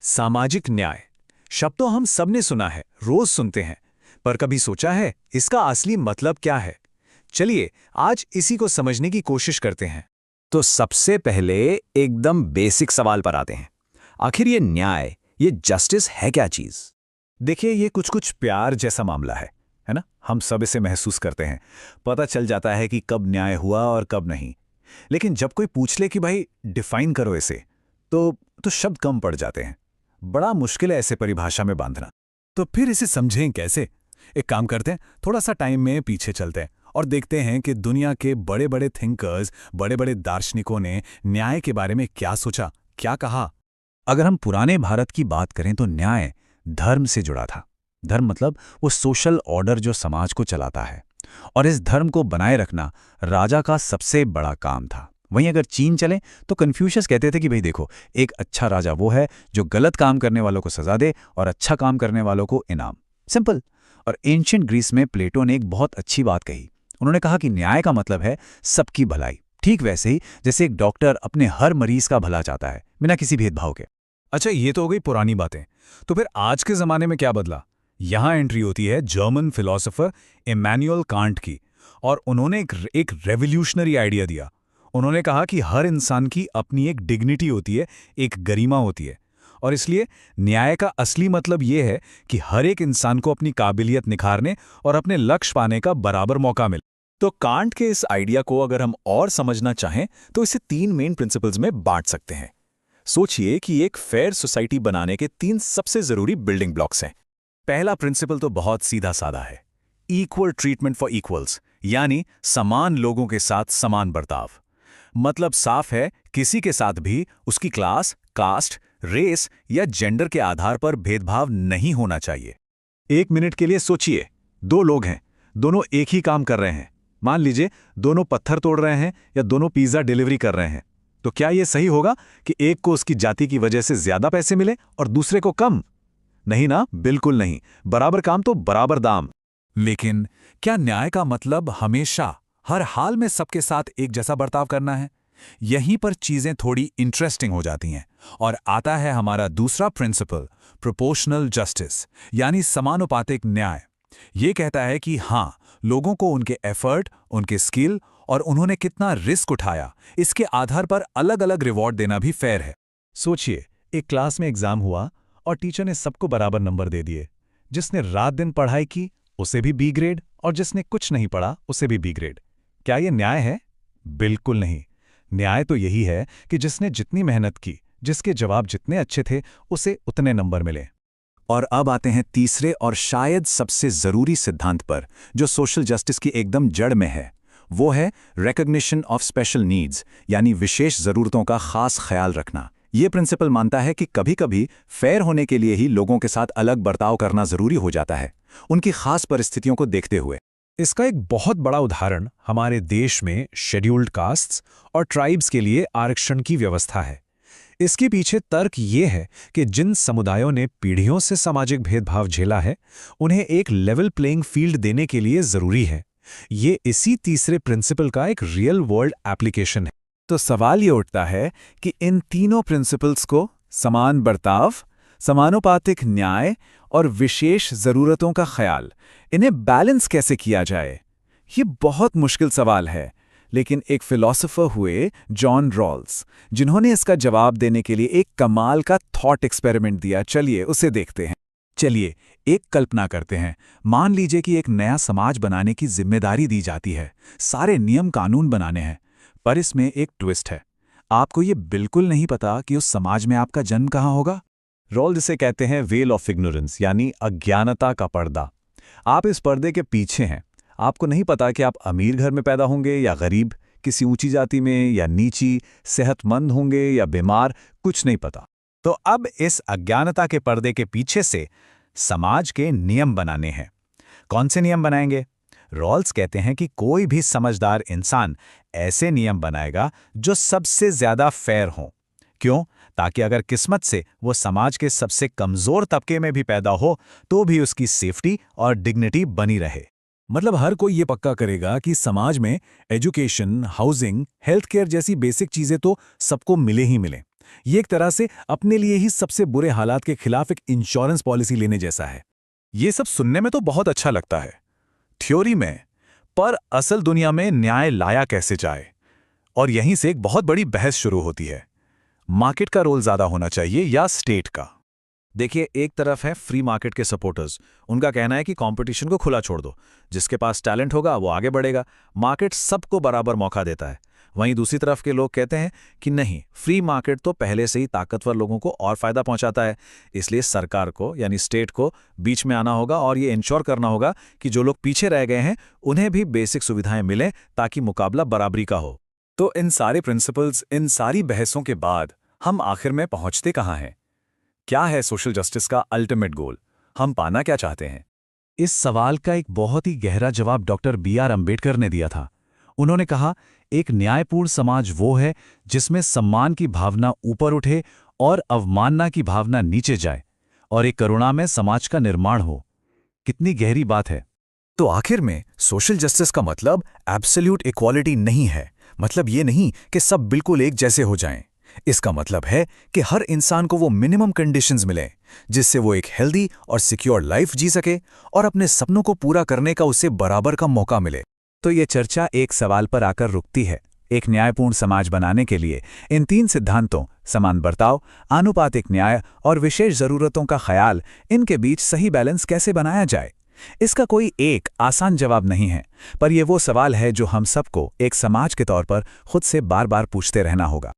सामाजिक न्याय शब्द तो हम सबने सुना है, रोज सुनते हैं, पर कभी सोचा है इसका असली मतलब क्या है? चलिए आज इसी को समझने की कोशिश करते हैं। तो सबसे पहले एकदम बेसिक सवाल पर आते हैं। आखिर ये न्याय, ये जस्टिस है क्या चीज? देखिए, ये कुछ कुछ प्यार जैसा मामला है ना? हम सब इसे महसूस करते हैं। पता चल जाता है कि कब न्याय हुआ और कब नहीं। लेकिन जब कोई पूछ ले कि भाई डिफाइन करो इसे, तो शब्द कम पड़ जाते हैं। बड़ा मुश्किल है ऐसे परिभाषा में बांधना। तो फिर इसे समझें कैसे? एक काम करते हैं, थोड़ा सा टाइम में पीछे चलते हैं और देखते हैं कि दुनिया के बड़े बड़े थिंकर्स, बड़े बड़े दार्शनिकों ने न्याय के बारे में क्या सोचा, क्या कहा। अगर हम पुराने भारत की बात करें तो न्याय धर्म से जुड़ा था। धर्म मतलब वो सोशल ऑर्डर जो समाज को चलाता है, और इस धर्म को बनाए रखना राजा का सबसे बड़ा काम था। वहीं अगर चीन चले तो कन्फ्यूशियस कहते थे कि भाई देखो, एक अच्छा राजा वो है जो गलत काम करने वालों को सजा दे और अच्छा काम करने वालों को इनाम। सिंपल। और एंशिएंट ग्रीस में प्लेटो ने एक बहुत अच्छी बात कही। उन्होंने कहा कि न्याय का मतलब है सबकी भलाई, ठीक वैसे ही जैसे एक डॉक्टर अपने हर मरीज का भला चाहता है, बिना किसी भेदभाव के। अच्छा, ये तो हो गई पुरानी बातें। तो फिर आज के जमाने में क्या बदला? यहां एंट्री होती है जर्मन फिलोसोफर इमैनुअल कांट की, और उन्होंने एक रेवोल्यूशनरी आइडिया दिया। उन्होंने कहा कि हर इंसान की अपनी एक डिग्निटी होती है, एक गरिमा होती है, और इसलिए न्याय का असली मतलब ये है कि हर एक इंसान को अपनी काबिलियत निखारने और अपने लक्ष्य पाने का बराबर मौका मिले। तो कांट के इस आइडिया को अगर हम और समझना चाहें तो इसे 3 मेन प्रिंसिपल्स में बांट सकते हैं। सोचिए कि एक फेयर सोसाइटी बनाने के 3 सबसे जरूरी बिल्डिंग ब्लॉक्स हैं। पहला प्रिंसिपल तो बहुत सीधा साधा है, इक्वल ट्रीटमेंट फॉर इक्वल्स, यानी समान लोगों के साथ समान बर्ताव। मतलब साफ है, किसी के साथ भी उसकी क्लास, कास्ट, रेस या जेंडर के आधार पर भेदभाव नहीं होना चाहिए। 1 मिनट के लिए सोचिए, 2 लोग हैं, दोनों एक ही काम कर रहे हैं। मान लीजिए दोनों पत्थर तोड़ रहे हैं या दोनों पिज्जा डिलीवरी कर रहे हैं। तो क्या यह सही होगा कि एक को उसकी जाति की वजह से ज्यादा पैसे मिले और दूसरे को कम? नहीं ना, बिल्कुल नहीं। बराबर काम तो बराबर दाम। लेकिन क्या न्याय का मतलब हमेशा हर हाल में सबके साथ एक जैसा बर्ताव करना है? यहीं पर चीजें थोड़ी इंटरेस्टिंग हो जाती हैं, और आता है हमारा दूसरा प्रिंसिपल, प्रोपोर्शनल जस्टिस, यानी समानुपातिक न्याय। ये कहता है कि हाँ, लोगों को उनके एफर्ट, उनके स्किल और उन्होंने कितना रिस्क उठाया, इसके आधार पर अलग अलग रिवॉर्ड देना भी फेयर है। सोचिए, एक क्लास में एग्जाम हुआ और टीचर ने सबको बराबर नंबर दे दिए। जिसने रात दिन पढ़ाई की उसे भी बी ग्रेड, और जिसने कुछ नहीं पढ़ा उसे भी बी ग्रेड। क्या यह न्याय है? बिल्कुल नहीं। न्याय तो यही है कि जिसने जितनी मेहनत की, जिसके जवाब जितने अच्छे थे, उसे उतने नंबर मिले। और अब आते हैं तीसरे और शायद सबसे जरूरी सिद्धांत पर, जो सोशल जस्टिस की एकदम जड़ में है। वो है रिकॉग्निशन ऑफ स्पेशल नीड्स, यानी विशेष जरूरतों का खास ख्याल रखना। ये प्रिंसिपल मानता है कि कभी-कभी फेयर होने के लिए ही लोगों के साथ अलग बर्ताव करना जरूरी हो जाता है, उनकी खास परिस्थितियों को देखते हुए। इसका एक बहुत बड़ा उदाहरण हमारे देश में शेड्यूल्ड कास्ट्स और ट्राइब्स के लिए आरक्षण की व्यवस्था है। इसके पीछे तर्क ये है कि जिन समुदायों ने पीढ़ियों से सामाजिक भेदभाव झेला है, उन्हें एक लेवल प्लेइंग फील्ड देने के लिए जरूरी है। ये इसी तीसरे प्रिंसिपल का एक रियल वर्ल्ड एप्लीकेशन है। तो सवाल ये उठता है कि इन तीनों प्रिंसिपल्स को, समान बर्ताव, समानुपातिक न्याय और विशेष जरूरतों का ख्याल, इन्हें बैलेंस कैसे किया जाए? ये बहुत मुश्किल सवाल है। लेकिन एक फिलोसोफर हुए जॉन रॉल्स, जिन्होंने इसका जवाब देने के लिए एक कमाल का थॉट एक्सपेरिमेंट दिया। चलिए उसे देखते हैं। चलिए एक कल्पना करते हैं। मान लीजिए कि एक नया समाज बनाने की जिम्मेदारी दी जाती है, सारे नियम कानून बनाने हैं। पर इसमें एक ट्विस्ट है। आपको ये बिल्कुल नहीं पता कि उस समाज में आपका जन्म कहाँ होगा। रॉल्स इसे कहते हैं वेल ऑफ इग्नोरेंस, यानी अज्ञानता का पर्दा। आप इस पर्दे के पीछे हैं। आपको नहीं पता कि आप अमीर घर में पैदा होंगे या गरीब, किसी ऊंची जाति में या नीची, सेहतमंद होंगे या बीमार, कुछ नहीं पता। तो अब इस अज्ञानता के पर्दे के पीछे से समाज के नियम बनाने हैं। कौन से नियम बनाएंगे? रॉल्स कहते हैं कि कोई भी समझदार इंसान ऐसे नियम बनाएगा जो सबसे ज्यादा फेयर हों। क्यों? ताकि अगर किस्मत से वो समाज के सबसे कमजोर तबके में भी पैदा हो, तो भी उसकी सेफ्टी और डिग्निटी बनी रहे। मतलब हर कोई ये पक्का करेगा कि समाज में एजुकेशन, हाउसिंग, हेल्थ केयर जैसी बेसिक चीजें तो सबको मिले ही मिले। ये एक तरह से अपने लिए ही सबसे बुरे हालात के खिलाफ एक इंश्योरेंस पॉलिसी लेने जैसा है। ये सब सुनने में तो बहुत अच्छा लगता है थ्योरी में, पर असल दुनिया में न्याय लाया कैसे जाए? और यहीं से एक बहुत बड़ी बहस शुरू होती है। मार्केट का रोल ज्यादा होना चाहिए या स्टेट का? देखिए, एक तरफ है फ्री मार्केट के सपोर्टर्स। उनका कहना है कि कंपटीशन को खुला छोड़ दो, जिसके पास टैलेंट होगा वो आगे बढ़ेगा, मार्केट सबको बराबर मौका देता है। वहीं दूसरी तरफ के लोग कहते हैं कि नहीं, फ्री मार्केट तो पहले से ही ताकतवर लोगों को और फायदा पहुंचाता है, इसलिए सरकार को यानी स्टेट को बीच में आना होगा और ये इंश्योर करना होगा कि जो लोग पीछे रह गए हैं उन्हें भी बेसिक सुविधाएं मिलें, ताकि मुकाबला बराबरी का हो। तो इन सारे प्रिंसिपल्स, इन सारी बहसों के बाद हम आखिर में पहुंचते कहाँ हैं? क्या है सोशल जस्टिस का अल्टीमेट गोल? हम पाना क्या चाहते हैं? इस सवाल का एक बहुत ही गहरा जवाब डॉक्टर B.R. अम्बेडकर ने दिया था। उन्होंने कहा, एक न्यायपूर्ण समाज वो है जिसमें सम्मान की भावना ऊपर उठे और अवमानना की भावना नीचे जाए, और एक करुणामय समाज का निर्माण हो। कितनी गहरी बात है। तो आखिर में सोशल जस्टिस का मतलब एब्सोल्यूट इक्वालिटी नहीं है। मतलब ये नहीं कि सब बिल्कुल एक जैसे हो जाएं। इसका मतलब है कि हर इंसान को वो मिनिमम कंडीशंस मिलें जिससे वो एक हेल्दी और सिक्योर लाइफ जी सके और अपने सपनों को पूरा करने का उसे बराबर का मौका मिले। तो ये चर्चा एक सवाल पर आकर रुकती है। एक न्यायपूर्ण समाज बनाने के लिए इन 3 सिद्धांतों, समान बर्ताव, आनुपातिक न्याय और विशेष जरूरतों का ख्याल, इनके बीच सही बैलेंस कैसे बनाया जाए? इसका कोई एक आसान जवाब नहीं है, पर यह वो सवाल है जो हम सबको एक समाज के तौर पर खुद से बार बार पूछते रहना होगा।